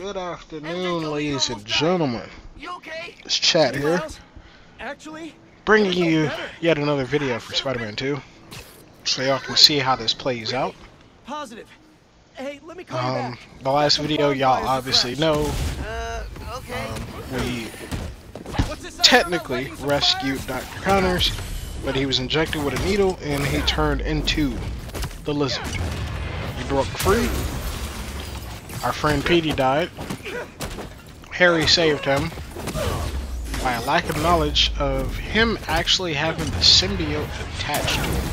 Good afternoon, ladies and gentlemen. You okay? It's Chat here, Actually, bringing you yet another video for Spider-Man 2, so y'all can see how this plays out. positive. Hey, let me call you back. The last video, y'all obviously know, Okay. we technically rescued Dr. Connors, but he was injected with a needle and he turned into the Lizard. He broke free. Our friend Petey died. Harry saved him by a lack of knowledge of him actually having the symbiote attached to him.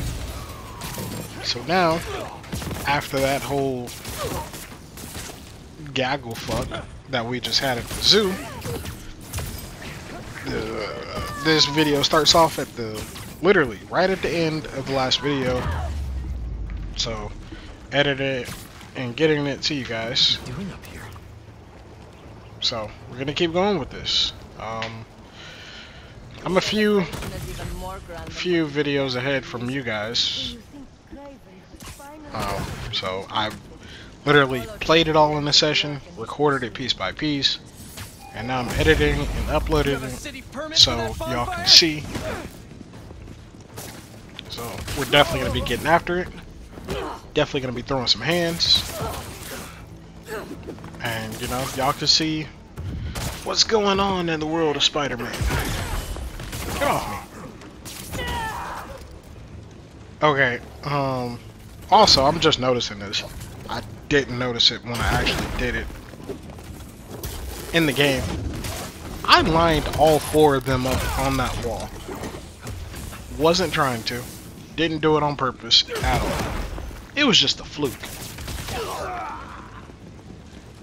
So now, after that whole gaggle fuck that we just had at the zoo, this video starts off at literally right at the end of the last video. So, edit it and getting it to you guys. What are you doing up here? So we're gonna keep going with this. I'm a few videos ahead from you guys. So I literally played it all in a session, recorded it piece by piece, and now I'm editing and uploading it so y'all can see. So we're definitely gonna be getting after it. Definitely gonna be throwing some hands, and you know, y'all can see what's going on in the world of Spider-Man. Get off me. Okay. Also, I'm just noticing this. I didn't notice it when I actually did it in the game. I lined all 4 of them up on that wall. Wasn't trying to. Didn't do it on purpose at all. It was just a fluke.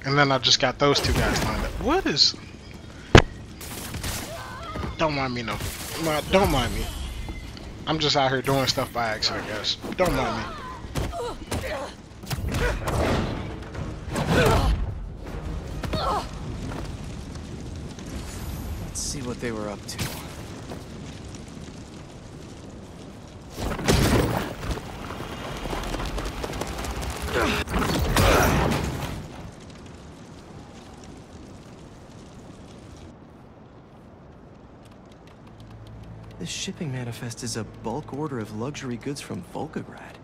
And then I just got those 2 guys lined up. What is... Don't mind me, no. Don't mind me. I'm just out here doing stuff by accident, guys. Don't mind me. Let's see what they were up to. This shipping manifest is a bulk order of luxury goods from Volgograd.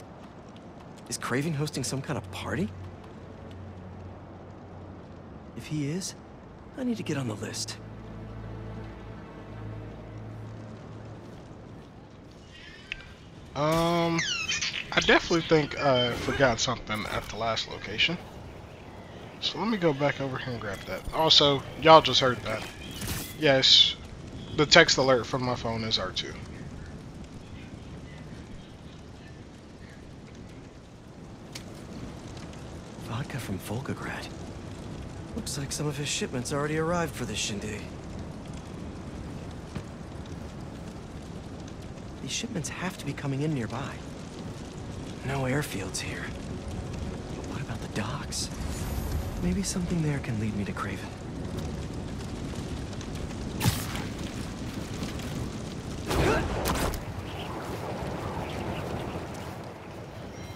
Is Craven hosting some kind of party? If he is, I need to get on the list. I definitely think I forgot something at the last location. So let me go back over here and grab that. Also, y'all just heard that. Yes, the text alert from my phone is R2. Vodka from Volgograd. Looks like some of his shipments already arrived for this shindig. These shipments have to be coming in nearby. No airfields here. But what about the docks? Maybe something there can lead me to Craven.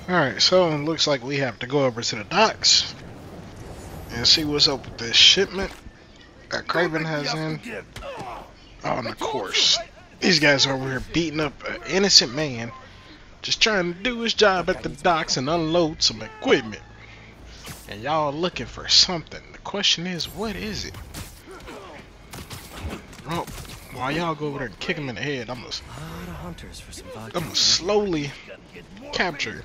Alright, so it looks like we have to go over to the docks and see what's up with this shipment that Craven has in. Oh, and of course, these guys are over here beating up an innocent man just trying to do his job at the docks and unload some equipment. And y'all looking for something. The question is, what is it? Well, while y'all go over there and kick him in the head, I'm gonna slowly capture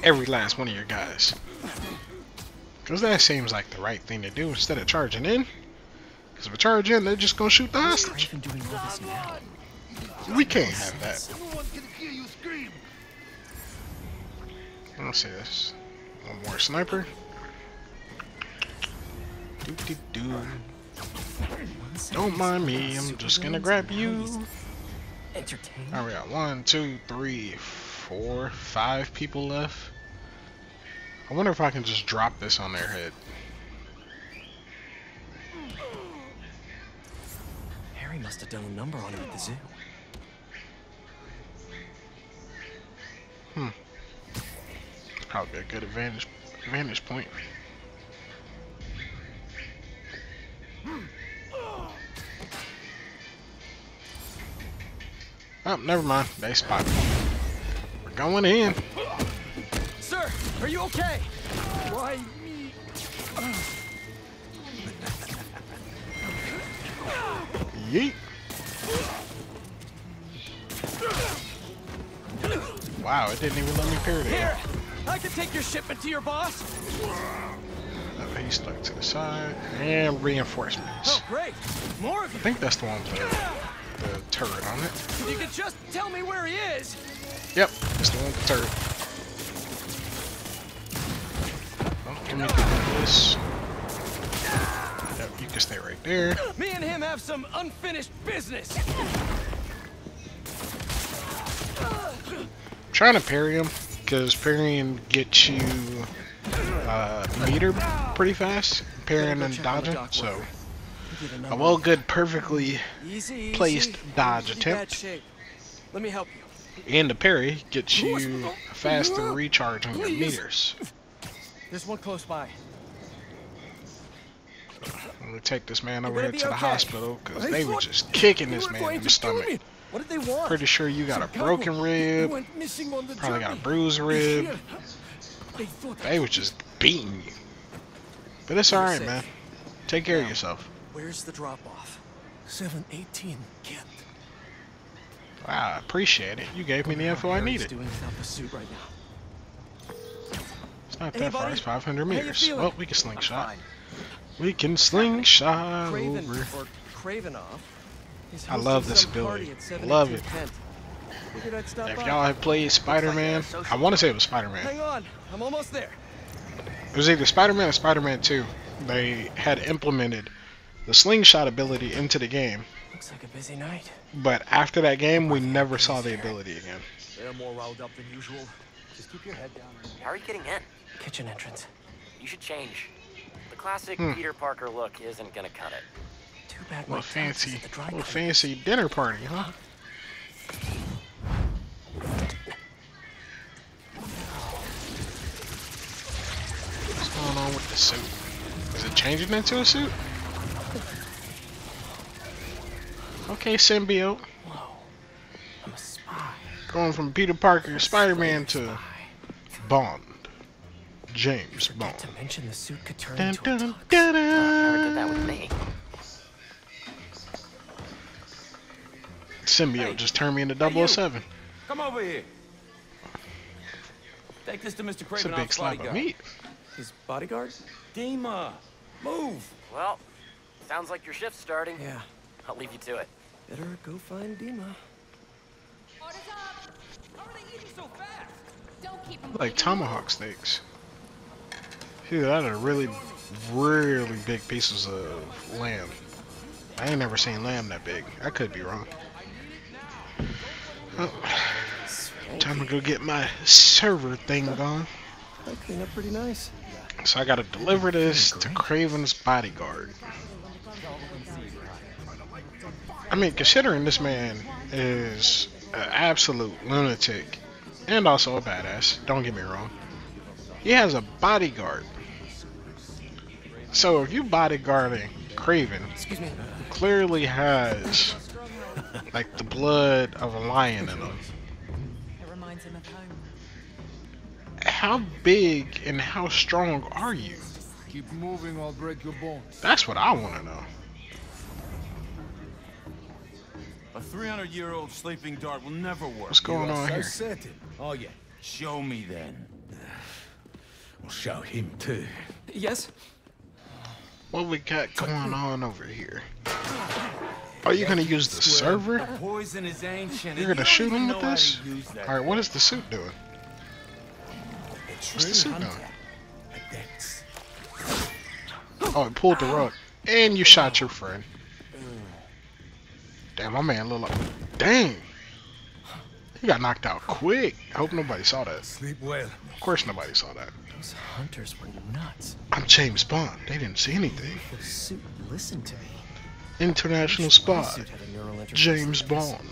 every last one of your guys. Because that seems like the right thing to do instead of charging in. Because if we charge in, they're just gonna shoot the hostage. We can't have that. Let's see this. One more sniper. Doo-doo-doo. Don't mind me, I'm just gonna grab you. Alright, we got 1, 2, 3, 4, 5 people left. I wonder if I can just drop this on their head. Harry must have done a number on him at the zoo. Probably a good advantage point. Oh, never mind. They spotted me. We're going in. Sir, are you okay? Why me? Yeet. Wow, it didn't even let me parry Here, that. I can take your shipment to your boss. Oh, he's stuck to the side. And reinforcements. Oh, great. More of I you. think that's the one with the turret on it. If you could just tell me where he is. Yep, it's the one with the turret. Oh, let me do this. Yep, you can stay right there. Me and him have some unfinished business. Trying to parry him, because parrying gets you meter pretty fast, parrying and dodging, so a well good perfectly placed dodge attempt. Let me help you. And the parry gets you a faster recharge on your meters. There's one close by. I'm gonna take this man over better here be to the okay. hospital, because they were just kicking this man in the stomach. What did they want? Pretty sure you got a broken rib, probably got a bruised rib. They were just beating you. But it's alright, man. Take care of yourself. Where's the drop-off? 718, Kent. Wow, I appreciate it. You gave me the info I needed. Doing without the suit right now. It's not that far, it's 500 How you meters. feeling? Well, we can slingshot. We can slingshot Craven over. or Cravenoff. He's I love hosting this some ability. party at Love it. 718 Kent. Figured I'd stop If by. y'all have played Spider-Man, I want to say it was Spider-Man. Hang on, I'm almost there. It was either Spider-Man or Spider-Man 2. They had implemented the slingshot ability into the game, Looks like a busy night. but after that game, we never saw the ability again. They're more riled up than usual. Just keep your head down. How are you getting in? Kitchen entrance. You should change. The classic Peter Parker look isn't gonna cut it. Too bad What my a fancy, at the dry what a cleaners. fancy dinner party, huh? What's going on with the suit? Is it changing into a suit? Okay, symbiote. Whoa, I'm a spy. Going from Peter Parker, Spider-Man to Bond. James Bond. Not to mention the suit could turn Dun, into a dun, tux. dun, Never did that dun. with me. Symbiote just turned me into 007. Come over here. Take this to Mr. It's a Craven, big slab of meat. His bodyguard? Dima, move. Well, sounds like your shift's starting. Yeah. I'll leave you to it. Better go find Dima. Orders up! How are they eating so fast? Don't keep them Like waiting. tomahawk steaks. Dude, that are really, really big pieces of lamb. I ain't never seen lamb that big. I could be wrong. Oh, time to go get my server thing going. That cleaned up pretty nice. So I gotta deliver this to Craven's bodyguard. I mean, considering this man is an absolute lunatic and also a badass, don't get me wrong. He has a bodyguard. So if you bodyguarding Craven, Excuse me. who clearly has like the blood of a lion in him, It reminds him of home. how big and how strong are you? Keep moving, I'll break your bones. That's what I want to know. A 300-year-old sleeping dart will never work. What's going on I here? said it. Oh yeah, Show me then. we'll show him too. Yes? What we got going on over here? Are you gonna use the server? Poison is ancient. You're and gonna you shoot don't him even with know how this? to use that. Alright, what is the suit doing? What's the suit doing? Oh, it pulled the rug. And you shot your friend. Damn, my man look like... Dang! He got knocked out quick. I hope nobody saw that. Sleep well. Of course nobody saw that. Those hunters were nuts. I'm James Bond. They didn't see anything. The suit listened to me. International My spy. suit had a neural interface James like this. Bond.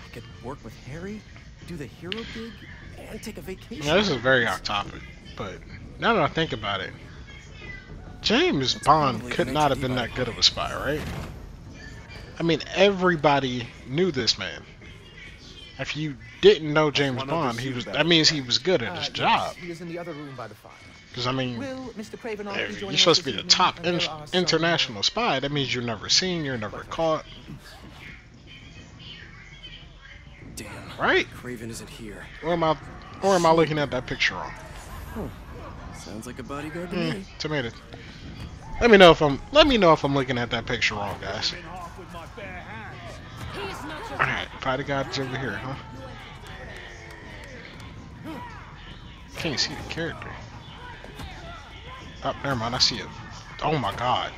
I could work with Harry, do the hero gig, and take a vacation. Now, this is very off topic, but now that I think about it, James Bond could not have been that good of a spy, right? I mean, everybody knew this man. If you didn't know James Bond, that means he was good at his job. He is in the other room by the fire. Because I mean, Will Mr. Cravenoff be if joining you're supposed us to be this the evening? top There are some, international spy. That means you're never seen, you're never caught, Damn. right? Craven isn't here. Or am I looking at that picture wrong? Sounds like a bodyguard to me. Tomato. Let me know if I'm looking at that picture wrong, guys. Alright, bodyguard's over here, huh? Can't see the character. Oh, never mind, I see it. Oh my god.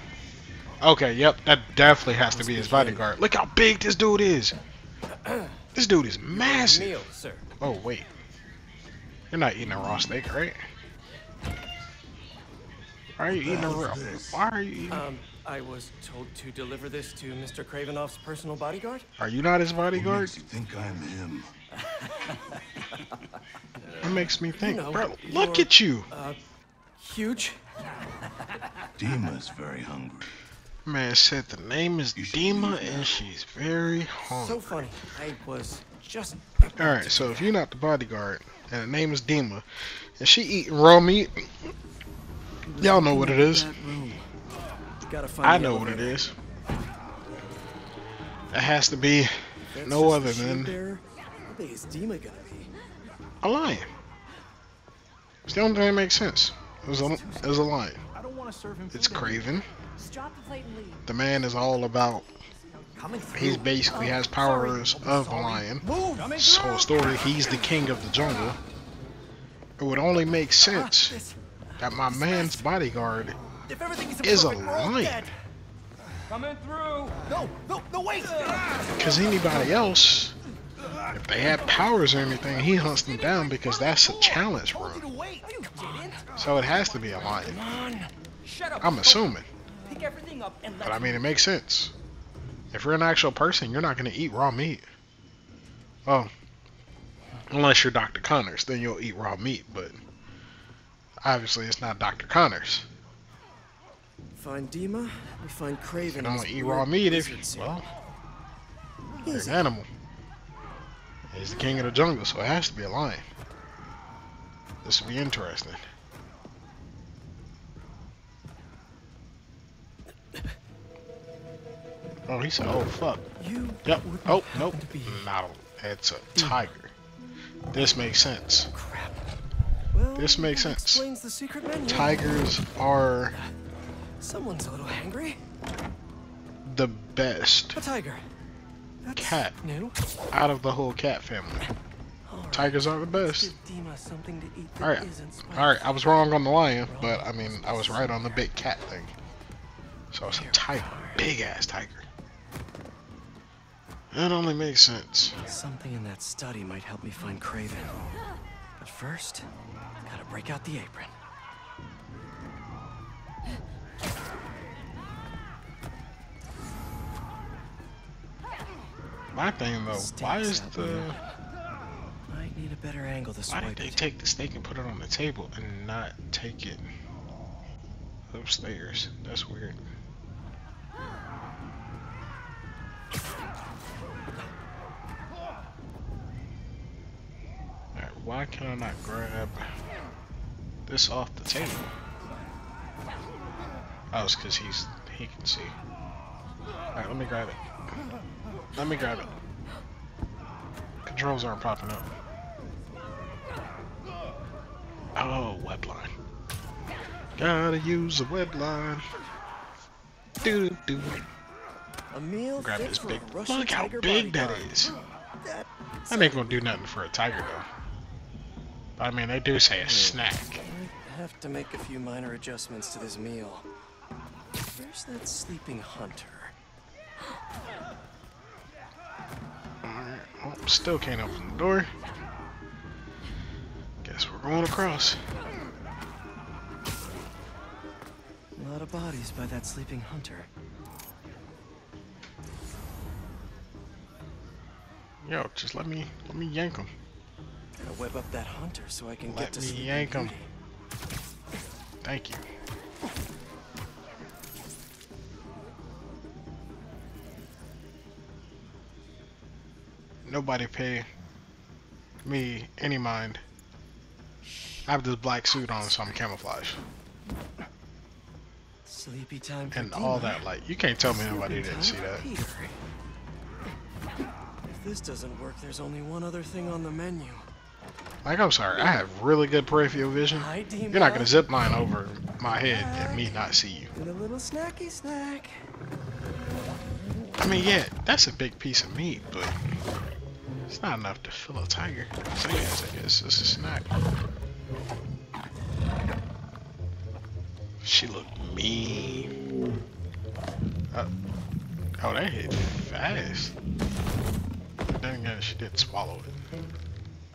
Okay, yep, that definitely has to be his bodyguard. Look how big this dude is. This dude is massive. Meal, sir. Oh wait, you're not eating a raw steak, right? Why are you eating a raw? Why are you eating? I was told to deliver this to Mr. Cravenoff's personal bodyguard. Are you not his bodyguard? Makes you think I'm him. It makes me think, You know, bro. Look you're, at you. Huge. Dima's very hungry. Man said the name is Dima and she's very So hungry. funny. I was just. Alright, so if you're not the bodyguard and the name is Dima and she eating raw meat, y'all know what it is. I know what it is. It has to be no other than How big is Dima gonna be? a lion. It's the only thing that makes sense. It was a lion. I don't want to serve him. It's Craven. Just drop the plate and leave. The man is all about. He's basically has powers of a lion. This whole story, he's the king of the jungle. It would only make sense that my man's bodyguard is a lion. Coming through. No, wait. Because anybody else, if they had powers or anything, he hunts them down because that's a challenge for him. So it has to be a lion. I'm assuming. But I mean, it makes sense. If you're an actual person, you're not going to eat raw meat. Well, unless you're Dr. Connors, then you'll eat raw meat. But obviously, it's not Dr. Connors. Find Dima, we find Craven. You don't eat raw meat if you, well, you're an animal. He's the king of the jungle, so it has to be a lion. This will be interesting. Oh, he said, oh, fuck. Yep. Oh, nope. No, it's a tiger. This makes sense. Crap. Well, This makes that sense. Explains the secret menu. Tigers are Someone's a little hangry. the best A tiger. That's cat new. out of the whole cat family. All right. Tigers are the best. Give Dima something to eat that Alright, isn't spicy. alright, I was wrong on the lion, but I mean, I was right on the big cat thing. So it's a tiger, big ass tiger. That only makes sense. Something in that study might help me find Craven. But first, gotta break out the apron. My thing though, why is Stakes out the there. Might need a better angle to why swipe did they it. take the steak and put it on the table and not take it upstairs? That's weird. Alright, why can I not grab this off the table? Oh, it's because he can see. Alright, let me grab it. Let me grab it. Controls aren't popping up. Oh, web line. Gotta use a web line. Doo doo. A meal Grab fit this for big. a Russian Look how tiger big that bodyguard. is. That That ain't gonna do nothing for a tiger though. But I mean, they do say a snack. might have to make a few minor adjustments to this meal. Where's that sleeping hunter? Alright, well, still can't open the door. Guess we're going across. A lot of bodies by that sleeping hunter. Yo, just let me yank him. Gotta web up that hunter so I can Let get to me Sleeping yank 'em. Beauty. Thank you. Nobody any mind. I have this black suit on, so I'm camouflage. Sleepy time for And Dima. all that light. You can't tell me nobody didn't see that. Peter. If this doesn't work, there's only one other thing on the menu. Like, I'm sorry, I have really good peripheral vision. Hi, Dima. You're not gonna zip line over my head and me not see you. And a little snacky snack. I mean, yeah, that's a big piece of meat, but it's not enough to fill a tiger. So yes, I guess it's a snack. She looked mean. Oh, that hit fast. But then again, she did swallow it.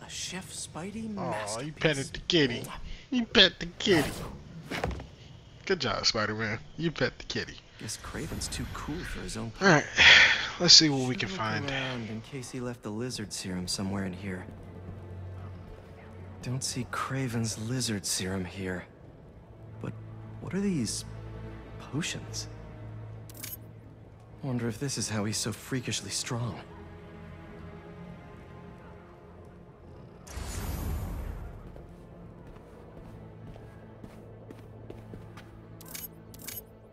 A Chef Spidey Oh, masterpiece. you petted the kitty. You pet the kitty. Good job, Spider-Man. You pet the kitty. Guess Craven's too cool for his own. Alright, let's see what we can Should look find. around in case he left the lizard serum somewhere in here. Don't see Craven's lizard serum here. But what are these potions? Wonder if this is how he's so freakishly strong.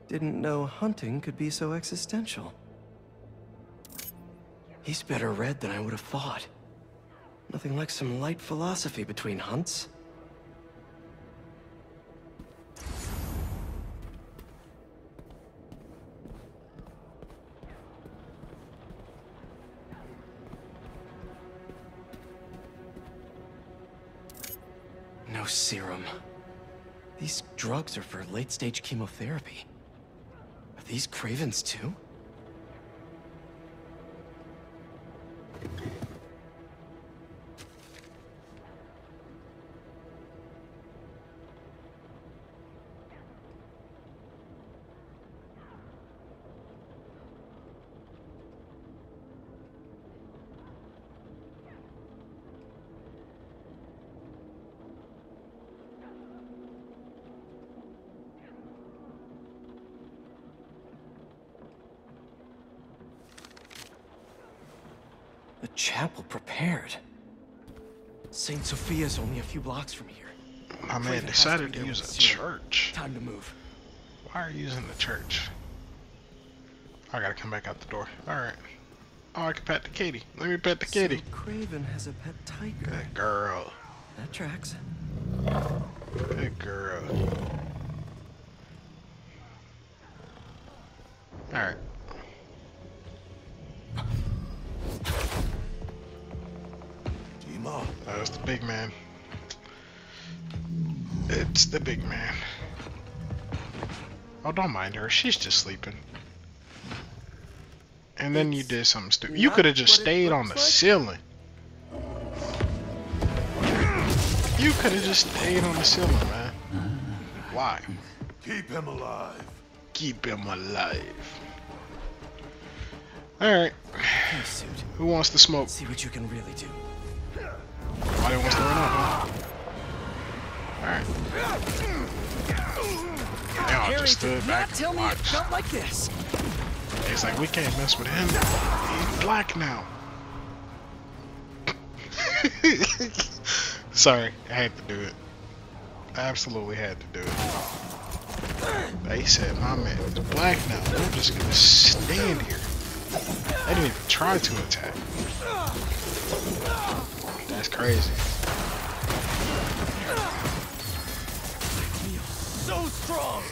Didn't know hunting could be so existential. He's better read than I would have thought. Nothing like some light philosophy between hunts. No serum. These drugs are for late-stage chemotherapy. Are these Cravens too? The chapel prepared. St. Sophia's only a few blocks from here. My man Craven has decided be to there use with a the serum. church. Time to move. Why are you using the church? I gotta come back out the door. Alright. Oh, I can pet the kitty. Let me pet the kitty. So Craven has a pet tiger. Good girl. That tracks. Good girl. Alright. Dima. That's the big man. It's the big man. Oh, don't mind her. She's just sleeping. And then you did something stupid. You could have just stayed on the ceiling. You could have just stayed on the ceiling, man. Why? Keep him alive. Keep him alive. Alright. Hey, suit. Who wants to smoke? See what you can really do. Nobody wants to run up, huh? Alright. They all just stood back and watched. Not like this. It's like, we can't mess with him. He's black now. Sorry, I had to do it. I absolutely had to do it. They said, my man is black now. We're just gonna stand here. They didn't even try to attack. That's crazy. So strong.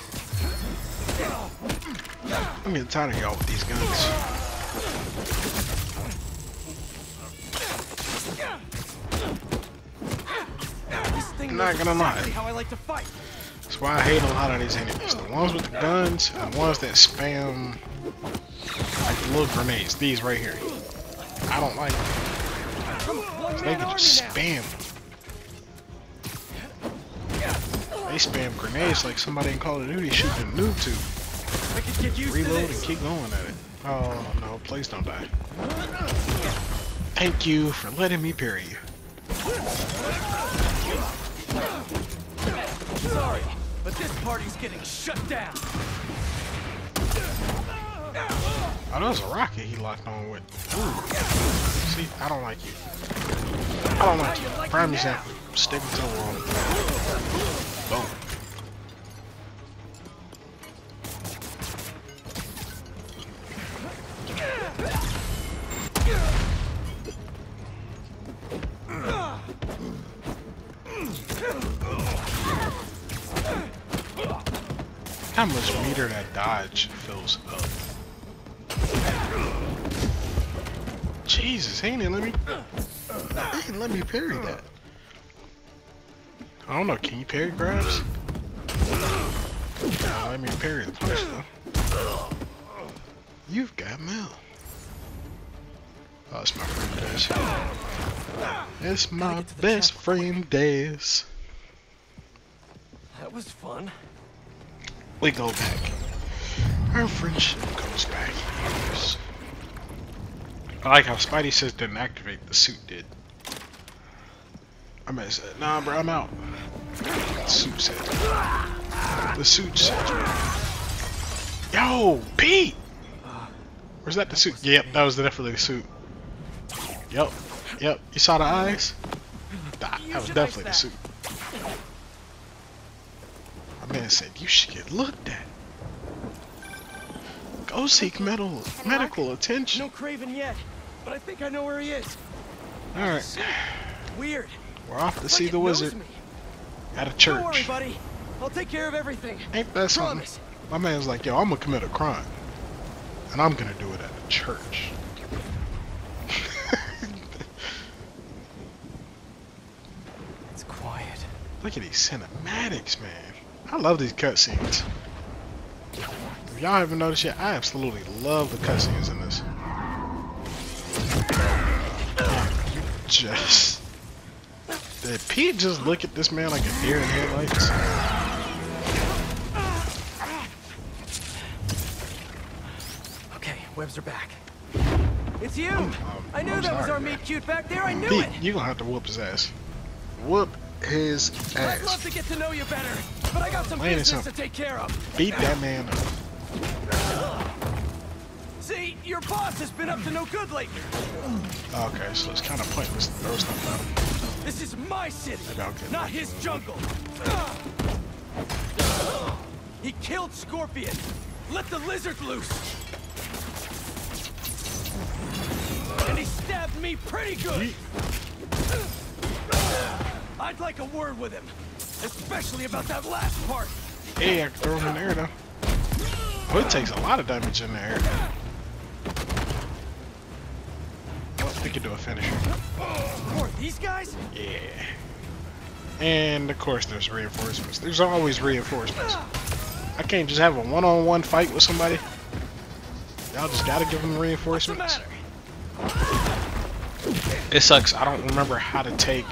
I'm getting tired of y'all with these guns. I'm not gonna lie. How I like to fight. That's why I hate a lot of these enemies. The ones with the guns and the ones that spam like the little grenades. These right here. I don't like them. They can just spam them. They spam grenades like somebody in Call of Duty shooting a noob tube. I could get used Reload to and this. keep going at it. Oh no, please don't die. Thank you for letting me parry you. Sorry, but this party's getting shut down. Oh, that was a rocket he locked on with. Ooh. See, I don't like you. I don't like you. Prime example. Stick to the wall. Boom. How much meter that dodge fills up. Jesus, he didn't let me parry that. I don't know, can you parry grabs? Nah, let me parry the punch though. You've got mail. Oh, it's my friend Dash. It's my best friend Dash. That was fun. We go back. Our friendship goes back years. I like how Spidey says didn't activate, the suit did. I mean, said, nah, bro, I'm out. The suit said. The suit said. Yo, Pete! Where's that the suit? Yep, that was definitely the suit. Yep, yep. You saw the eyes? That was definitely the suit. My man said, you should get looked at. Go seek medical attention. No Craven yet, but I think I know where he is. Alright. Weird. We're off to see the wizard at a church. Don't worry, buddy. I'll take care of everything. Ain't that something? My man's like, yo, I'm gonna commit a crime. And I'm gonna do it at a church. It's quiet. Look at these cinematics, man. I love these cutscenes. If y'all haven't noticed yet, I absolutely love the cutscenes in this. Just... Did Pete just look at this man like a deer in headlights? Okay, webs are back. It's you! I knew that was our meat cute back there, I knew Pete, it! you gonna have to whoop his ass. Whoop his I'd love ass. to get to know you better, but I got some Ain't it business to something? take care of. Beat that man up. See, your boss has been up to no good lately. Okay, so it's kind of pointless to throw stuff at him. This is my city, Maybe I'll get not his jungle. He killed Scorpion. Let the lizard loose. And he stabbed me pretty good. I'd like a word with him, especially about that last part. Hey, I can throw him in the air though. Oh, it takes a lot of damage in the air. Well, we could do a finisher. Or these guys? Yeah. And of course there's reinforcements. There's always reinforcements. I can't just have a one-on-one fight with somebody. Y'all just gotta give them reinforcements. It sucks. I don't remember how to take.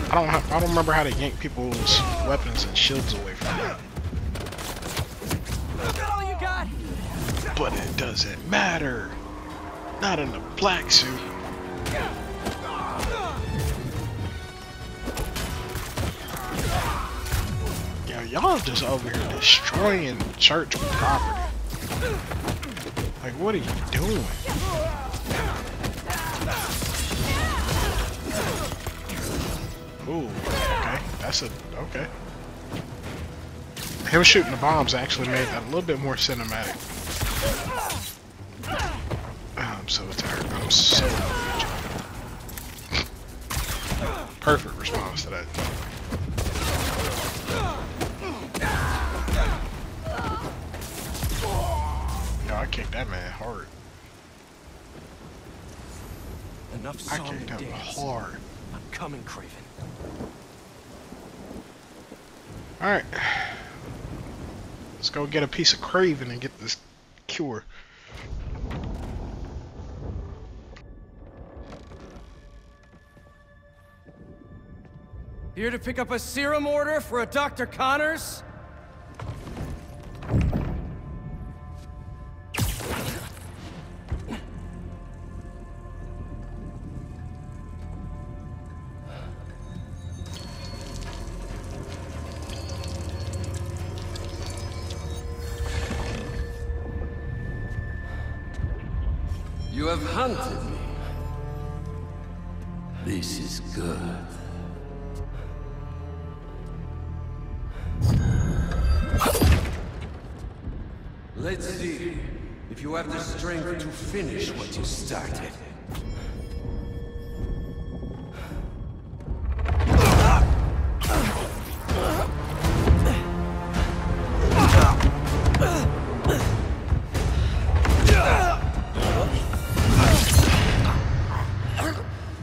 I don't remember how to yank people's weapons and shields away from them. Is that all you got? But it doesn't matter. Not in the black suit. Yo, y'all just over here destroying church property. Like, what are you doing? Ooh, okay. That's a... okay. Him shooting the bombs actually made that a little bit more cinematic. I'm so tired. I'm so tired. Perfect response to that. Yo, I kicked that man hard. Enough I song kicked and him dance. hard. I'm coming, Craven. Alright. Let's go get a piece of Craven and get this cure. Here to pick up a serum order for a Dr. Connors? You have hunted me. This is good. Let's see if you have the strength to finish what you started.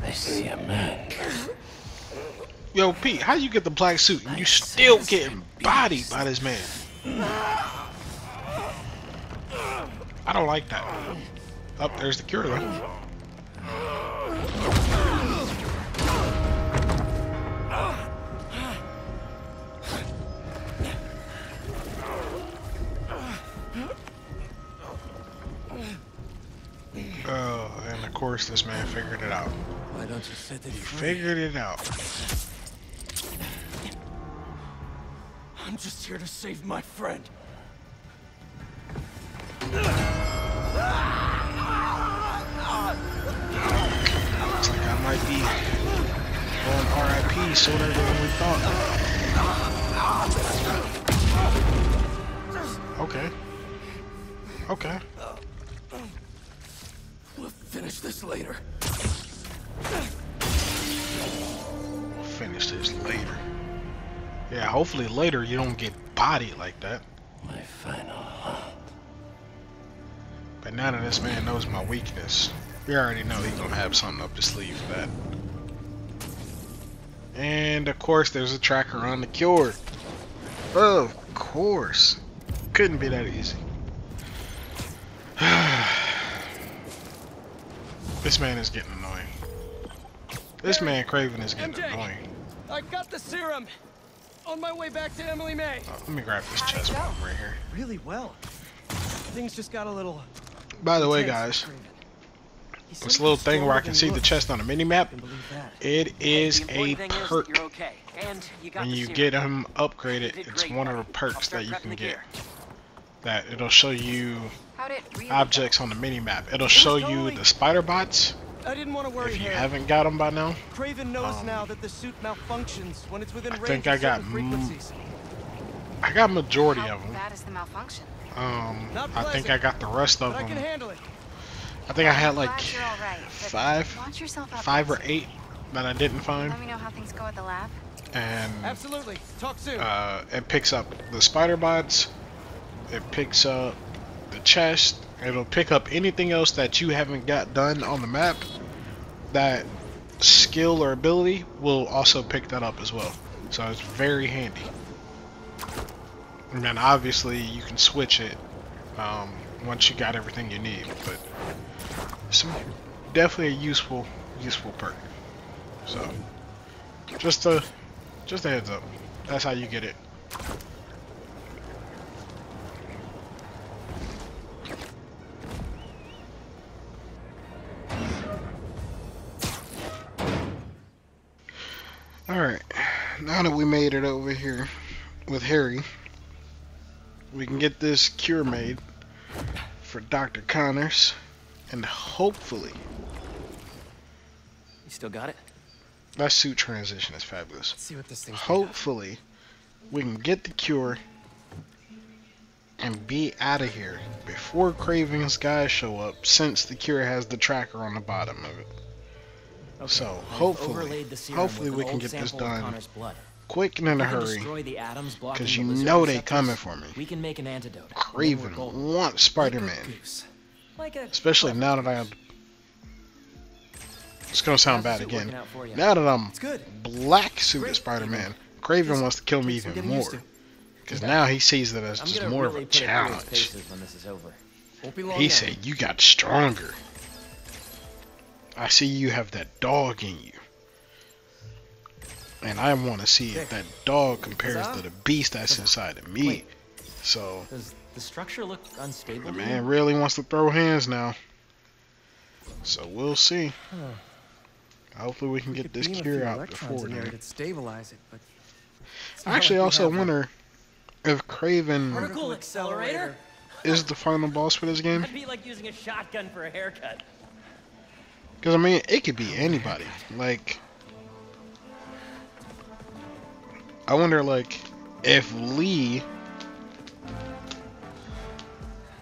I see a man. Yo, Pete, how you get the black suit and you still getting bodied by this man? I don't like that. Oh, there's the cure though. Oh, and of course this man figured it out. Why don't you set it free? Figured it out. I'm just here to save my friend. Looks like I might be going RIP sooner than we thought. Okay. Okay. We'll finish this later. Finish this later. Yeah, hopefully later you don't get bodied like that. My final hunt. But now that this man knows my weakness, we already know he's gonna have something up his sleeve for that. And of course there's a tracker on the cure. Of course. Couldn't be that easy. This man is getting annoying. This man Craven is getting annoying. I got the serum. On my way back to Emily May. Let me grab this chest while I'm right here. Really well. Things just got a little. By the way, guys, this little thing where I can see the chest on the mini-map, it is a perk. When you get him upgraded, it's one of the perks that you can get. That it'll show you objects on the mini-map. It'll show you the spider bots. I didn't want to worry. If you haven't got them by now, Craven knows now that the suit malfunctions when it's within I range think of I got certain frequencies. I got majority of them. Bad is the malfunction. I think I got the rest of But I can them. handle it. I think I had like Glad you're all right, but five watch yourself out, 5 or Betsy. 8 that I didn't find. Let me know how things go at the lab. And Absolutely. Talk soon. it picks up the spider bots. It picks up the chest. It'll pick up anything else that you haven't got done on the map. That skill or ability will also pick that up as well. So it's very handy. And then obviously you can switch it once you got everything you need. But it's definitely a useful perk. So just a heads up. That's how you get it. Alright, now that we made it over here with Harry, we can get this cure made for Dr. Connors, and hopefully... You still got it? That suit transition is fabulous. Let's see what this thing's Hopefully, we can get the cure and be out of here before Craven's guys show up, since the cure has the tracker on the bottom of it. Okay. So hopefully we can get this done quick and in a hurry, because you know they coming for me. We can make an antidote. Craven wants Spider-Man, especially now that I am. It's gonna sound bad again. Now that I'm black suited Spider-Man, Craven wants to kill me even more, because now he sees it as just more of a challenge. He said, "You got stronger. I see you have that dog in you. And I want to see if that dog compares to the beast that's inside of me." So, Does the structure look unstable? the man really wants to throw hands now. So we'll see. Hopefully we can get this cure out before then. Stabilize it, but I actually also wonder if Craven Particle accelerator? is the final boss for this game. That'd be like using a shotgun for a haircut. Because, I mean, it could be anybody. Like, I wonder, like, if Lee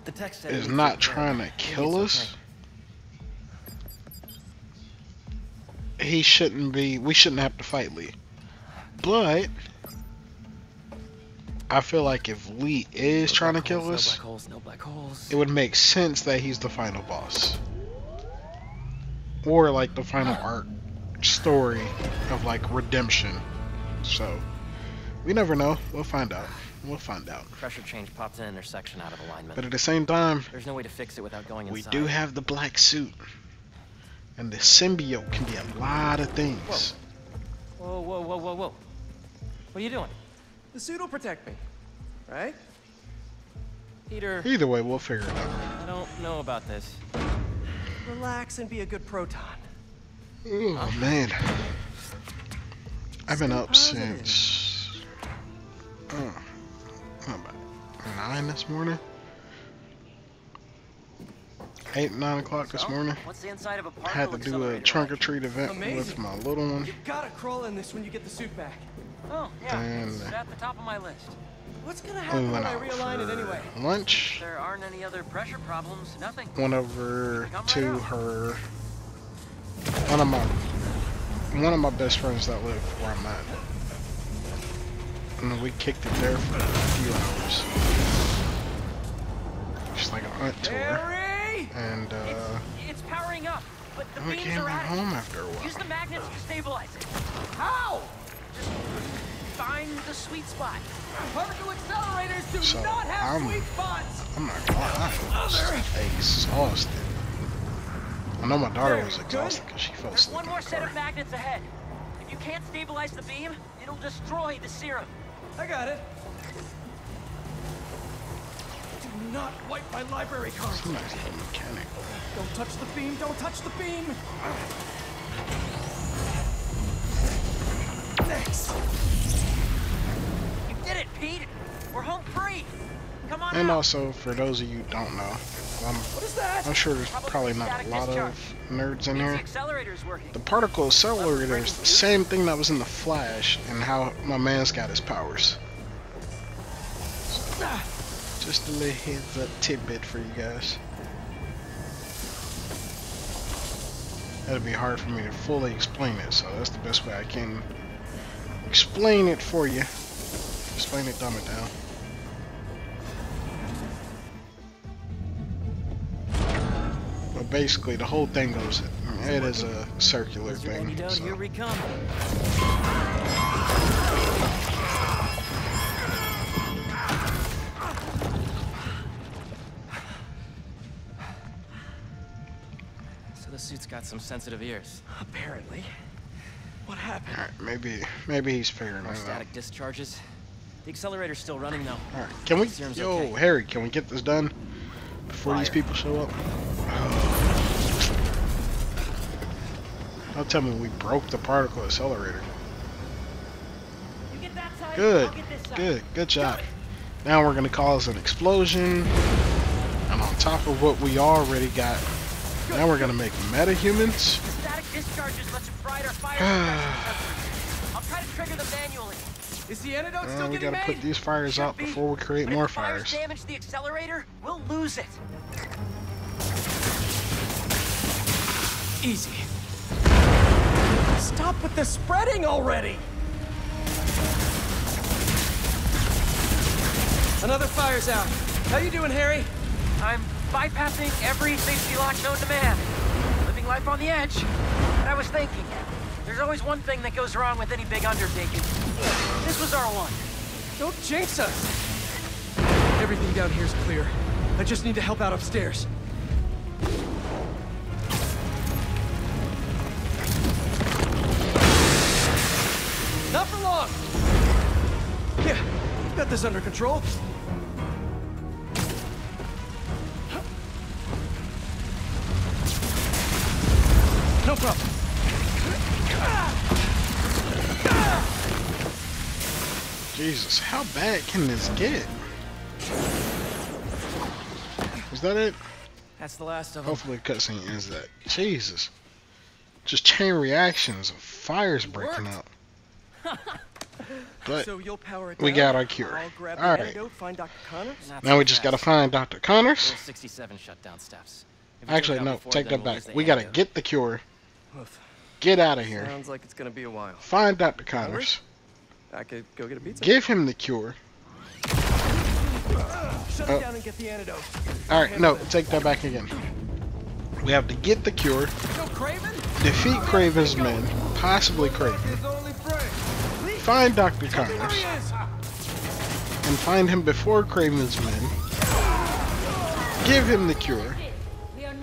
The text said is it was not okay. trying to Maybe kill it's us, he shouldn't be, we shouldn't have to fight Lee. But I feel like if Lee is okay. trying to Black kill holes, us, no black holes, no black holes. it would make sense that he's the final boss. Or like the final arc story of like redemption. So we never know. We'll find out. We'll find out. Pressure change popped an intersection out of alignment. But at the same time, There's no way to fix it without going we inside. do have the black suit. And the symbiote can be a lot of things. Whoa, whoa, whoa, whoa, whoa. What are you doing? The suit will protect me, right? Peter, Either way, we'll figure it out. I don't know about this. Relax and be a good proton. Oh man. I've been Stay up positive. since about 9 this morning. 8, 9 o'clock this morning. What's the inside of a I had particle to do a accelerator trunk or like? treat event with Amazing. my little one. You gotta crawl in this when you get the suit back. Oh, yeah. And It's at the top of my list. What's gonna we happen went when I out realign it anyway? for lunch. There aren't any other pressure problems. Nothing. Went over Come right to out. her, one of my best friends that live where I'm at. And then we kicked it there for a few hours. Just like an aunt tour. Harry! And It's powering up, but the we beams came are back at it. home after a Use while. the magnets to stabilize it. How? Just find the sweet spot. Particle accelerators do So, not have I'm- sweet spots! I'm not gonna lie, I was exhausted. I know my daughter was exhausted because she fell There's asleep one in more the set car. of magnets ahead. If you can't stabilize the beam, it'll destroy the serum. I got it. Do not wipe my library cards. Somebody's a mechanic. Don't touch the beam, don't touch the beam! Thanks. You did it, Pete. We're home free. Come on And out. also, for those of you who don't know, What is that? I'm sure there's probably not a lot of nerds in The here. accelerator's working. The particle accelerator is the same thing that was in the Flash and how my man's got his powers. So, just a little heads up tidbit for you guys. That'd be hard for me to fully explain it, so that's the best way I can explain it for you. Explain it, dumb it down. But basically, the whole thing goes. It is a circular thing. So. Here we come. So the suit's got some sensitive ears. Apparently. What happened? All right, maybe he's figuring More it out. static discharges. The accelerator's still running though. All right, can we? Serum's Yo, okay. Harry, can we get this done before these Fire. people show up? Don't tell me we broke the particle accelerator. You get that side, Good, I'll get this side. good job. Now we're gonna cause an explosion, and on top of what we already got, now we're gonna make meta-humans. The static discharges lets you fry our fire suppression sensors. I'll try to trigger them manually. Is the antidote still We getting gotta made? put these fires Should out be. before we create But more if the fires fires. damage the accelerator, we'll lose it. Easy. Stop with the spreading already! Another fire's out. How you doing, Harry? I'm bypassing every safety lock known to man. Living life on the edge. And I was thinking, there's always one thing that goes wrong with any big undertaking. This was our one. Don't jinx us! Everything down here's clear. I just need to help out upstairs. Not for long! Yeah, got this under control. No problem. Jesus, how bad can this get? Is that it? That's the last of them. Hopefully, cutscene ends that. Jesus. just chain reactions of fires breaking out. But So you'll power it we down, got our cure. I'll grab the Alright. antidote, find Dr. Connors. Not Now so we just gotta fast. find Dr. Connors. Rule 67 shutdown steps. If we Actually, took it out no, before take then, that we'll back. lose the We gotta antidote. get the cure. Oof. Get out of here. Sounds like it's gonna be a while. Find Dr. Connors. I could go get a pizza. Give him the cure. Shut it down and get the antidote. Alright, no, take that back again. We have to get the cure, No Craven? defeat Craven's men, possibly Craven, His only friend. find Dr. There Connors, he is! and find him before Craven's men, give him the cure,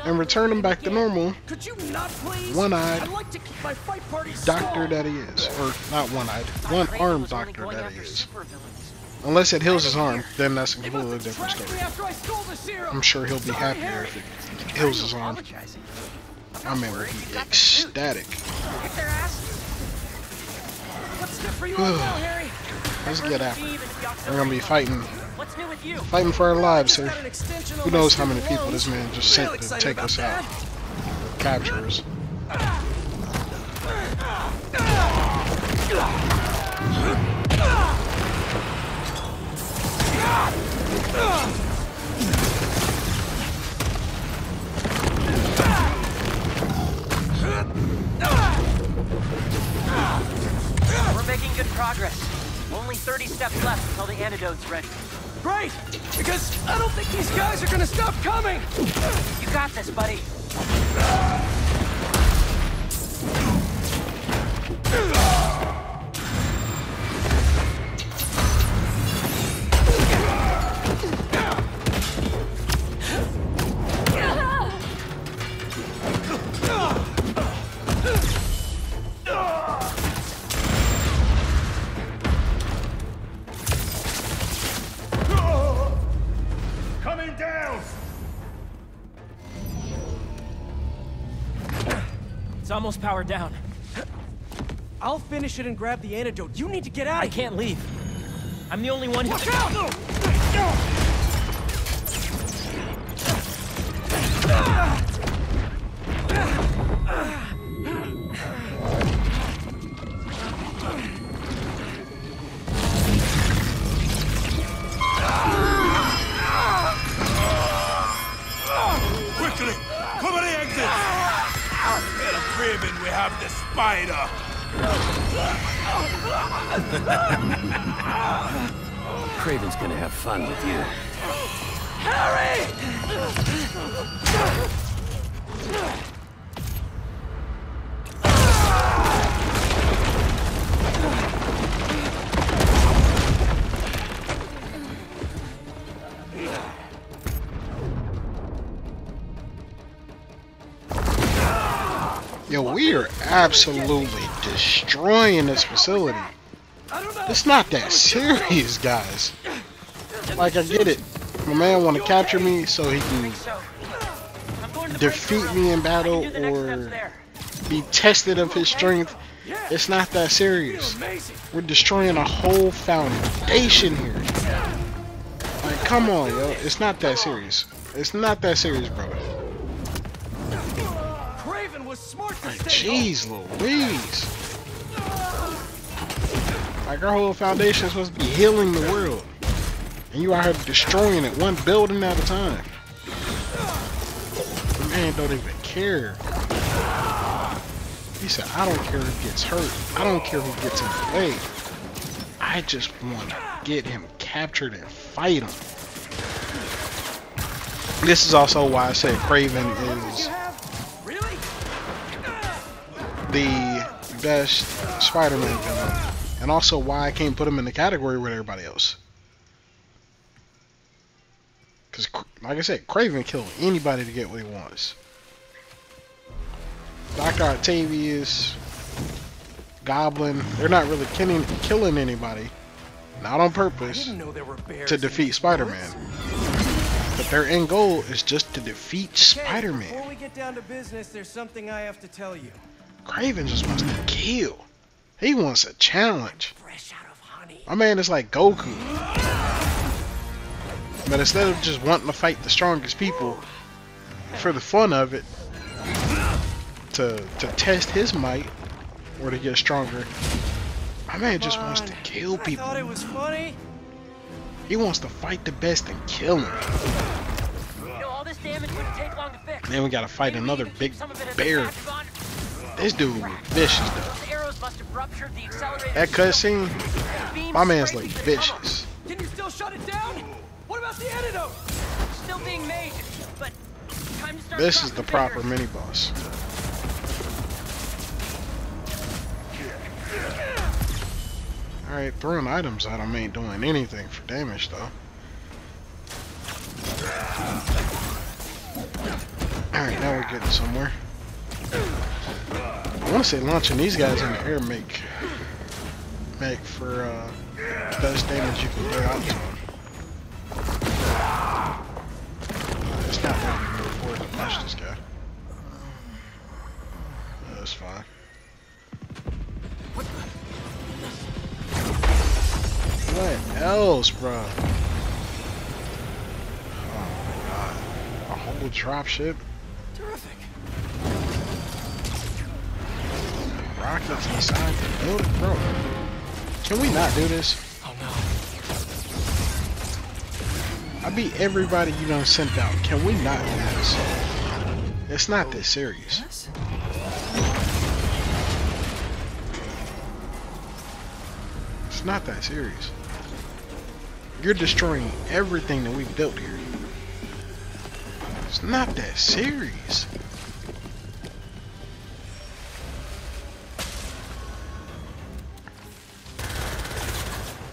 and return him back to normal, Could you not please? one-eyed I'd like to keep my fight party doctor stalled. that he is. Or, not one-eyed, Craven one-armed was only doctor going that he after is. supervillains. Unless it heals his arm, then that's a They must completely have different tracked me story. after I stole the serum. I'm sure he'll be Sorry, happier Harry. if it heals his arm. Apologizing. My man will be ecstatic. Kick their ass. What's good for you all now, Harry? Let's get after it. Steve and the We're auxiliary gonna be fighting, What's new with you? fighting for our lives Got here. an extension on Who my knows how many stupid people this lungs. man just Real sent to excited take about us that. out, capture us. We're making good progress. Only 30 steps left until the antidote's ready. Great! Because I don't think these guys are gonna stop coming! You got this, buddy. Coming down! It's almost powered down. I'll finish it and grab the antidote. You need to get out I of here. can't leave. I'm the only one who... Look out! Quickly! Cover the exit! Instead of Craven, we have the spider! Craven's gonna have fun with you. Yo, we are absolutely destroying this facility. It's not that serious, guys. Like, I get it. My man want to capture me so he can So, I'm going to the defeat breakthrough me in room. I battle can do the next steps or there. be tested of his strength. It's not that serious. Amazing! We're destroying a whole foundation here. Like, come on, yo. It's not that serious. It's not that serious, bro. Craven was smart to Like, stay home. jeez Louise. Like, our whole foundation is supposed to be healing the world. And you out here destroying it one building at a time. The man don't even care. He said, I don't care who gets hurt. I don't care who gets in the way. I just want to get him captured and fight him. This is also why I said Craven is Really? the best Spider-Man villain. And also why I can't put him in the category with everybody else. Because, like I said, Craven killed anybody to get what he wants. Dr. Octavius, Goblin, they're not really killing anybody. Not on I purpose didn't know there were bears to in defeat these Spider-Man. But their end goal is just to defeat woods. Okay, Spider-Man. Before we get down to business, there's something I have to tell you. Craven just wants to kill. He wants a challenge. Fresh out of honey. My man is like Goku. But instead of just wanting to fight the strongest people for the fun of it, to test his might or to get stronger. My man just wants to kill people. I thought it was funny. He wants to fight the best and kill him. You know, all this damage wouldn't take long to fix. Then we gotta fight Maybe another even keep big some of it as a bear. hackathon. This dude was vicious though. Those arrows must have ruptured the accelerator. That cutscene, Beams my man's straight like into the tunnel. vicious. Can you still shut it down? What about the antidote? Still being made, but time to start. This is the crossing proper fingers. mini boss. Alright, throwing items at him ain't doing anything for damage though. Alright, now we're getting somewhere. I want to say launching these guys in the air make for best damage you can put out to them. It's not letting me move forward to punch this guy. That's fine. What else, bro? Oh my god. A whole dropship? Terrific. Rockets inside the building? Bro, can we not do this? Oh no. I beat everybody you done sent out. Can we not do this? It's not this serious. Yes? It's not that serious. You're destroying everything that we've built here. It's not that serious.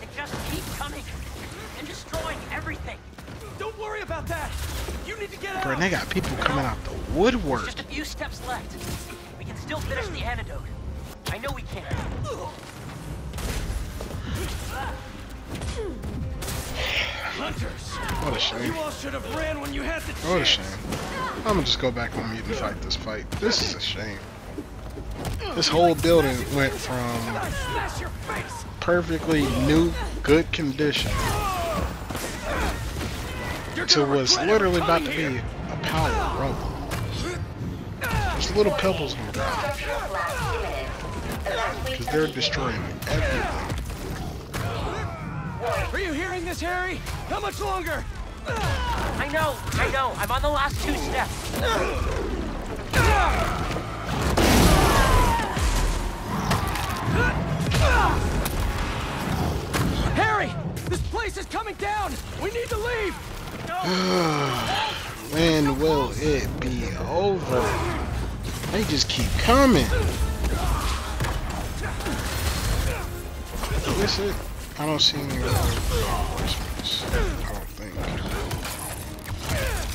They just keep coming and destroying everything. Don't worry about that. You need to get Bro, out. they got people coming out the woodwork. Just a few steps left. We can still finish the antidote. I know we can. Hunters. What a shame. You all should have ran when you had the chance. What a shame. I'm gonna just go back on mute and fight this fight. This is a shame. This whole building went from Smash your face. perfectly new, good condition to what's literally about to be a power rumble. There's little pebbles on the ground because they're destroying everything. Are you hearing this, Harry? How much longer? I know. I'm on the last 2 steps. Harry, this place is coming down. We need to leave. When will it be over? They just keep coming. Is it? I don't see any reinforcements. I don't think.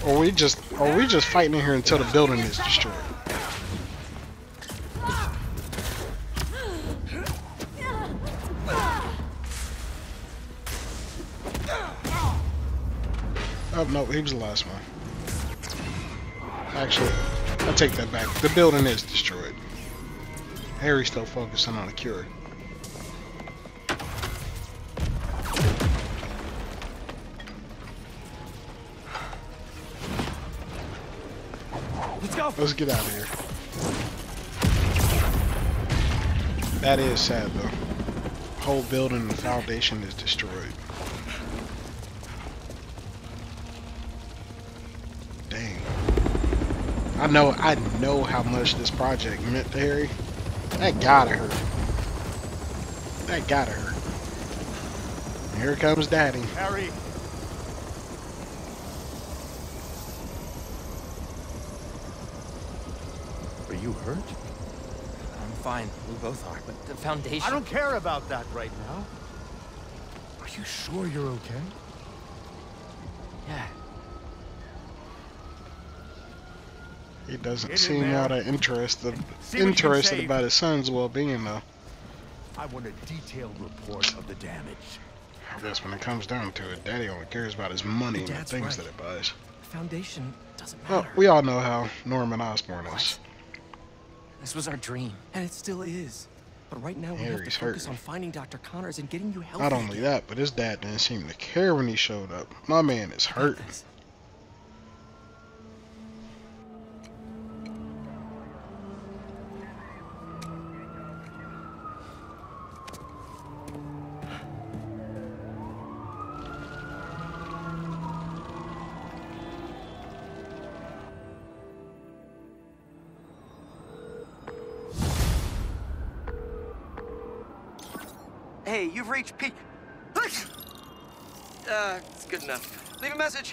Or we just fighting in here until the building is destroyed. Oh no, he was the last one. Actually, I take that back. The building is destroyed. Harry's still focusing on the cure. Let's go. Let's get out of here. That is sad though. Whole building, the foundation is destroyed. Dang. I know how much this project meant to Harry. That gotta hurt. That gotta hurt. And here comes Daddy. Harry, Are you hurt? I'm fine. We both are. But the foundation. I don't care about that right now. Are you sure you're okay? Yeah. He doesn't Get in seem there. all that interested See what you can save. about his son's well-being though. I want a detailed report of the damage. I guess when it comes down to it, Daddy only cares about his money and the Dad's things right. that it buys. The foundation doesn't Well, matter. we all know how Norman Osborn is. This was our dream. And it still is. But right now we have to Harry's focus hurting. on finding Dr. Connors and getting you healthy. Not only again. that, but his dad didn't seem to care when he showed up. My man is hurt. This. Hey, you've reached P... it's good enough. Leave a message.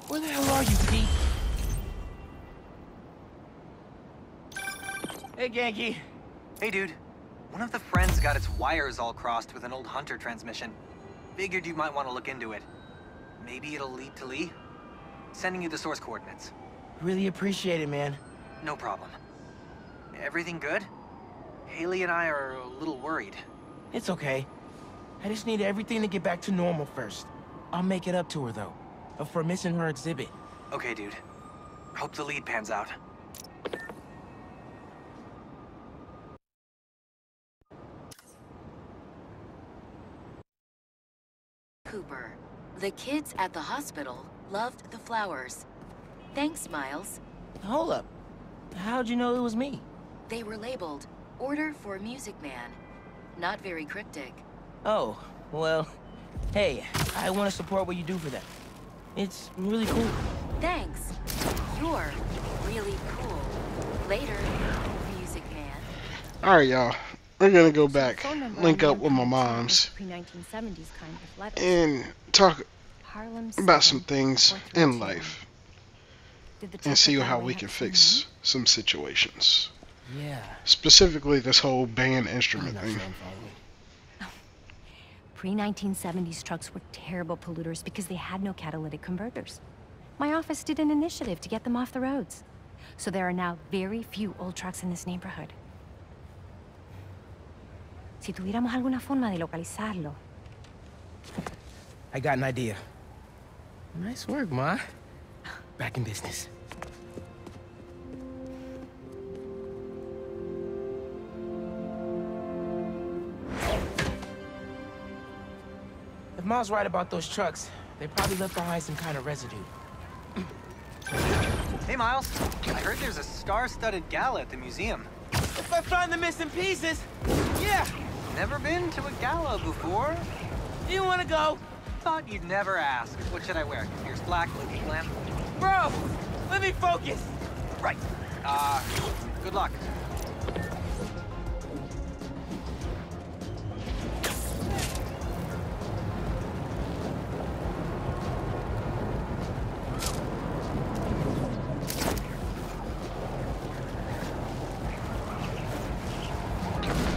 Where the hell are you, Pete? Hey, Genki. Hey, dude. One of the friends got its wires all crossed with an old Hunter transmission. Figured you might want to look into it. Maybe it'll lead to Lee? Sending you the source coordinates. Really appreciate it, man. No problem. Everything good? Haley and I are a little worried. It's okay. I just need everything to get back to normal first. I'll make it up to her, though. For missing her exhibit. Okay, dude. Hope the lead pans out. Cooper, the kids at the hospital loved the flowers. Thanks, Miles. Hold up. How'd you know it was me? They were labeled, Order for Music Man. Not very cryptic. Oh, well, hey, I want to support what you do for them. It's really cool. Thanks. You're really cool. Later, Music Man. Alright, y'all. We're gonna go back, link up with my moms, Pre-1970s kind of letters. and talk Harlem about 7, some things in life, and see how we can fix some situations. Yeah. Specifically, this whole band instrument thing. Pre-1970s trucks were terrible polluters because they had no catalytic converters. My office did an initiative to get them off the roads. So there are now very few old trucks in this neighborhood. Si tuviéramos alguna forma de localizarlo. I got an idea. Nice work, Ma. Back in business. If Ma's right about those trucks, they probably left behind some kind of residue. Hey, Miles. I heard there's a star-studded gala at the museum. If I find the missing pieces, yeah! Never been to a gala before? You wanna go? Thought you'd never ask. What should I wear? Fierce black, Lucky Glam? Bro, let me focus. Right. Good luck.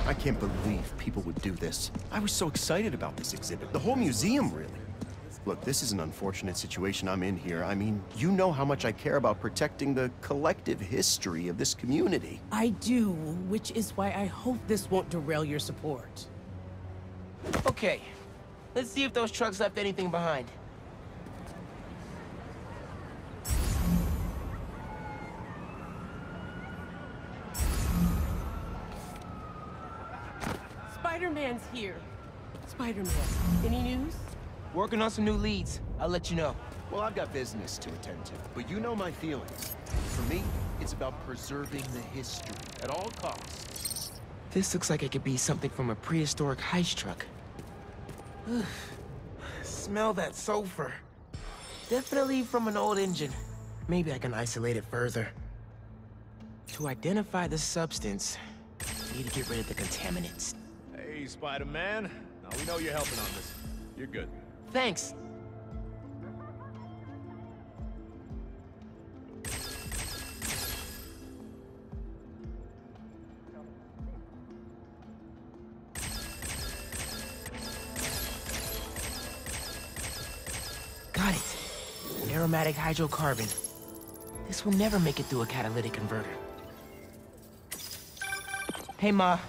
I can't believe people would do this. I was so excited about this exhibit. The whole museum, really. Look, this is an unfortunate situation I'm in here. I mean, you know how much I care about protecting the collective history of this community. I do, which is why I hope this won't derail your support. Okay, let's see if those trucks left anything behind. Spider-Man's here. Spider-Man, any news? Working on some new leads. I'll let you know. Well, I've got business to attend to, but you know my feelings. For me, it's about preserving the history at all costs. This looks like it could be something from a prehistoric heist truck. Smell that sulfur. Definitely from an old engine. Maybe I can isolate it further. To identify the substance, I need to get rid of the contaminants. Hey, Spider-Man. Now, we know you're helping on this. You're good. Thanks. Got it. An aromatic hydrocarbon. This will never make it through a catalytic converter. Hey, Ma.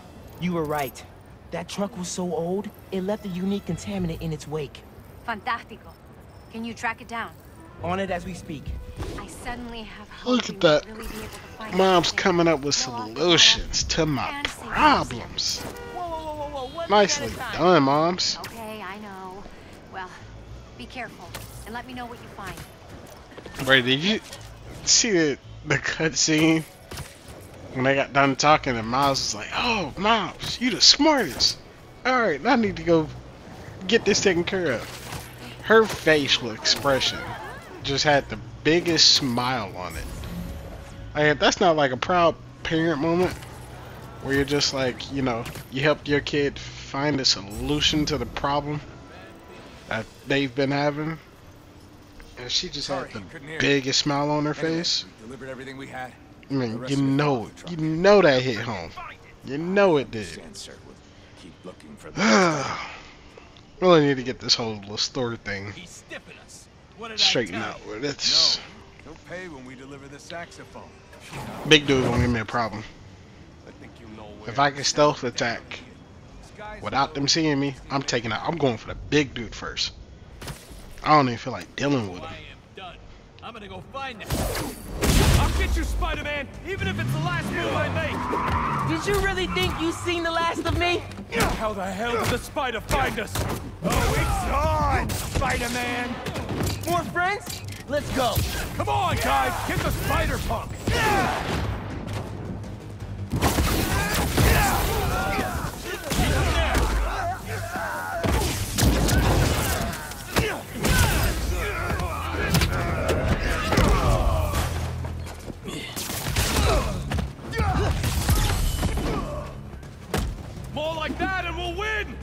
You were right. That truck was so old, it left a unique contaminant in its wake. Fantastico. Can you track it down? On it as we speak. I suddenly have hope. Look at that. Mom's coming up with solutions to my problems. Nicely done, Moms. Okay, I know. Well, be careful and let me know what you find. Wait, did you see the cutscene when they got done talking and Miles was like, "Oh, Moms, you the smartest. All right, I need to go get this taken care of." Her facial expression just had the biggest smile on it. Like, that's not like a proud parent moment. where you're just like, you know, you helped your kid find a solution to the problem that they've been having, and she just had the biggest smile on her face. We delivered everything we had. I mean, you know that hit home. You know it did. Keep looking for Really need to get this whole little story thing He's stiffing us. What did straightened I tell out. you? With it's He'll pay when we deliver the saxophone. big dude gonna give me a problem. I think you know If I can stealth attack without them seeing me, I'm taking out. I'm going for the big dude first. I don't even feel like dealing with him. I am done. I'm gonna go find him. I'll get you, Spider-Man, even if it's the last move I make. Did you really think you seen the last of me? How the hell did the spider find us? Oh, it's on, Spider-Man. More friends? Let's go. Come on, guys, get the spider punk. More like that and we'll win!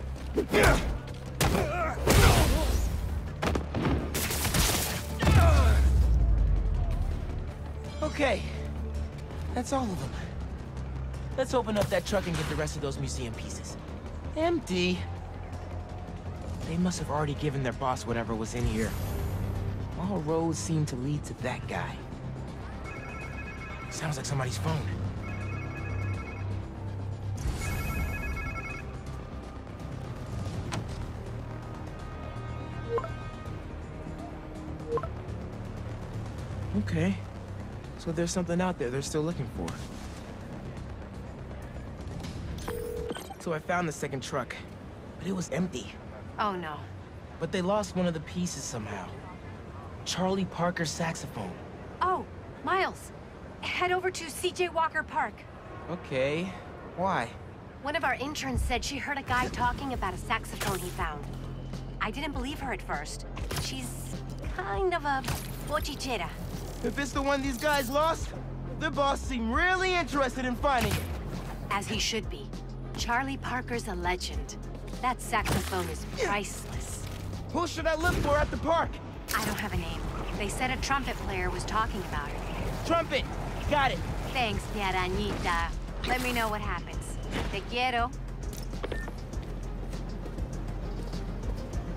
Okay. That's all of them. Let's open up that truck and get the rest of those museum pieces. Empty. They must have already given their boss whatever was in here. All roads seem to lead to that guy. Sounds like somebody's phone. Okay. So there's something out there they're still looking for. So I found the second truck, but it was empty. Oh no. But they lost one of the pieces somehow. Charlie Parker's saxophone. Oh, Miles. Head over to C.J. Walker Park. Okay. Why? One of our interns said she heard a guy talking about a saxophone he found. I didn't believe her at first. She's kind of a bochichera. If it's the one these guys lost, their boss seemed really interested in finding it. As he should be. Charlie Parker's a legend. That saxophone is priceless. Who should I look for at the park? I don't have a name. They said a trumpet player was talking about it. Trumpet! Got it. Thanks, mi arañita. Let me know what happens. Te quiero.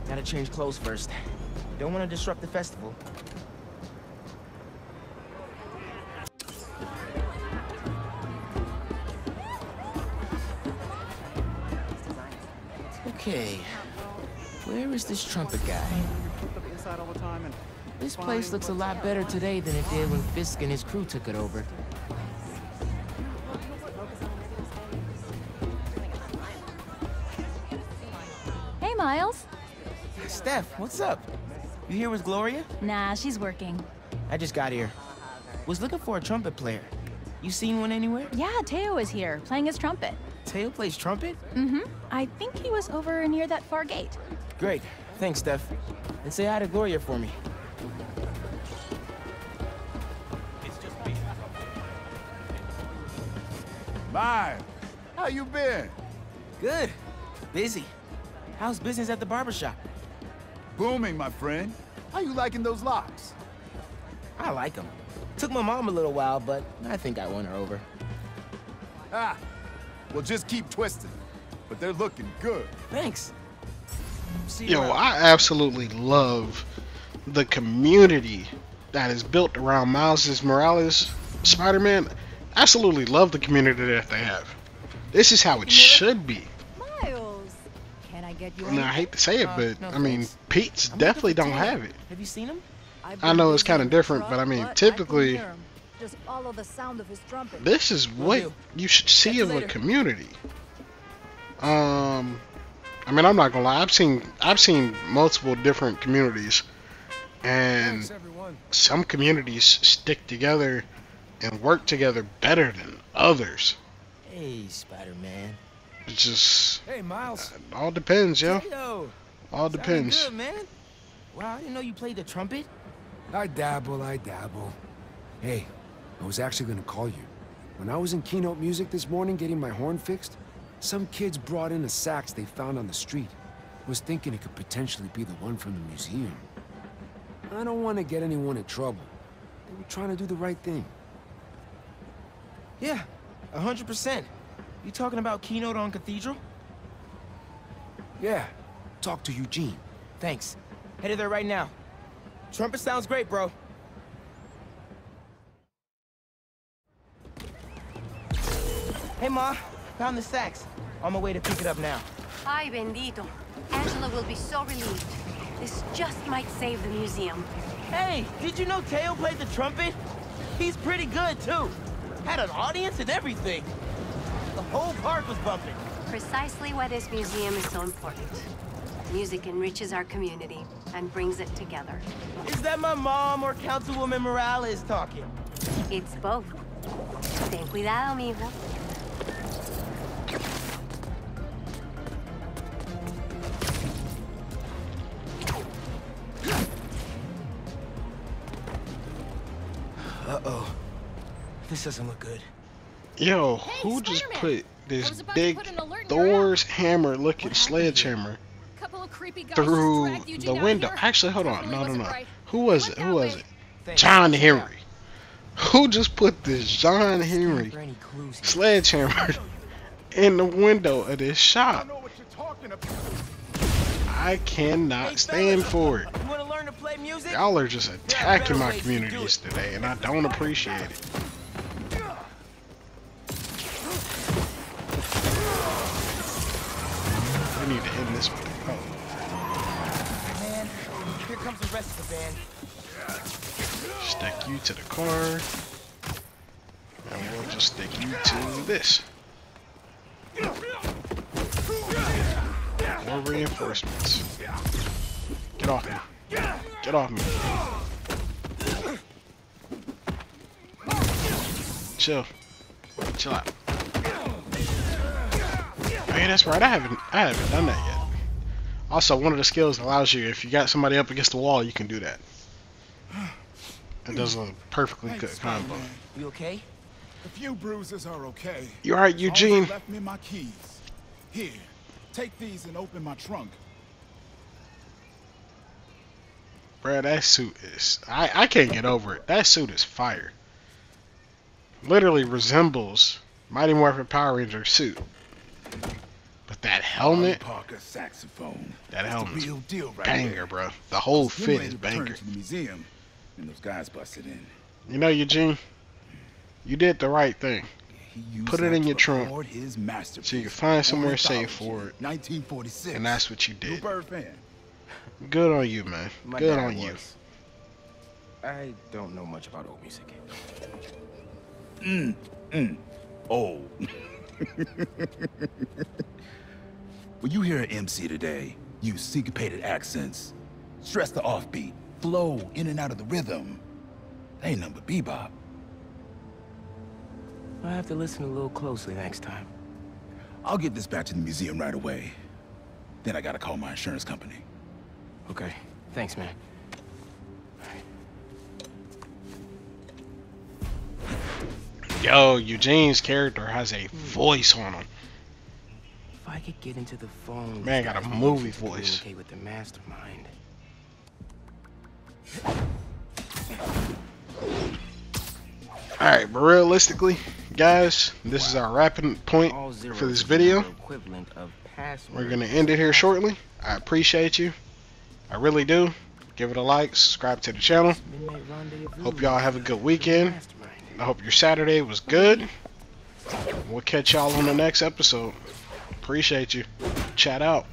Gotta change clothes first. Don't want to disrupt the festival. Okay. Where is this trumpet guy? This place looks a lot better today than it did when Fisk and his crew took it over. Hey, Miles. Steph, what's up? You here with Gloria? Nah, she's working. I just got here. Was looking for a trumpet player. You seen one anywhere? Yeah, Teo is here, playing his trumpet. Teo plays trumpet? Mm-hmm. I think he was over near that far gate. Great. Thanks, Steph. And say hi to Gloria for me. Miles, how you been? Good. Busy. How's business at the barbershop? Booming, my friend. How you liking those locks? I like them. Took my mom a little while, but I think I won her over. Ah, well, just keep twisting. But they're looking good. Thanks. Yo, I absolutely love the community that is built around Miles Morales, Spider-Man. Absolutely love the community that they have. This is how it should be. Miles, can I get you? I mean, I hate to say it, but no, I mean, thanks. Pete's definitely don't have it. Have you seen him? I know it's kind of different, but I mean, typically, Just follow the sound of his trumpet. this is what you should see of a community. I mean, I'm not gonna lie. I've seen multiple different communities, and some communities stick together and work together better than others. Hey, Spider-Man. It just Hey, Miles. all depends, yo. Yo. All depends. Good, man. Wow, I didn't know you played the trumpet. I dabble. Hey, I was actually gonna call you. When I was in keynote music this morning getting my horn fixed, some kids brought in a sax they found on the street. Was thinking it could potentially be the one from the museum. I don't want to get anyone in trouble. They were trying to do the right thing. Yeah, 100%. You talking about keynote on Cathedral? Yeah, talk to Eugene. Thanks. Headed there right now. Trumpet sounds great, bro. Hey, Ma. Found the sax. On my way to pick it up now. Ay, bendito. Angela will be so relieved. This just might save the museum. Hey, did you know Teo played the trumpet? He's pretty good, too. Had an audience and everything. The whole park was bumping. Precisely why this museum is so important. Music enriches our community and brings it together. Is that my mom or Councilwoman Morales talking? It's both. Ten cuidado, mijo. Uh-oh. This doesn't look good. Yo, who just put this big Thor's hammer looking sledgehammer through the window? Actually, hold on. No. Who was it? John Henry. Who just put this John Henry sledgehammer in the window of this shop? I cannot stand for it. Y'all are just attacking my communities today, and I don't appreciate it. We need to end this one. Oh. Man, here comes the rest of the band. Stick you to the car, and we'll just stick you to this. More reinforcements. Get off me. Get off me. Chill. Chill out. Hey, that's right. I haven't done that yet. Also, one of the skills allows you, if you got somebody up against the wall, you can do that. It does a perfectly good combo. You okay? A few bruises are okay. You alright, Eugene? Left me my keys. Here, take these and open my trunk. Bruh, that suit is... I can't get over it. That suit is fire. Literally resembles Mighty Morphin Power Ranger suit. But that helmet... Parker saxophone. That helmet's real deal right banger, there. bro. The whole fit is banger. To the museum, and those guys busted in. You know, Eugene, you did the right thing. Put it in your trunk so you can find somewhere safe for it. 1946. And that's what you did. Bird fan. Good on you, man. Good on you. I don't know much about old music. Oh. When you hear an MC today, use syncopated accents, stress the offbeat, flow in and out of the rhythm. They ain't nothing but bebop. I'll have to listen a little closely next time. I'll get this back to the museum right away. Then I gotta call my insurance company. Okay. Thanks, man. Yo, Eugene's character has a voice on him. If I could get into the phone, man got a movie voice. With the mastermind. Alright, but realistically, guys, this is our wrapping point for this video. We're going to end it here shortly. I appreciate you. I really do. Give it a like, subscribe to the channel. Hope y'all have a good weekend. I hope your Saturday was good. We'll catch y'all on the next episode. Appreciate you. Chat out.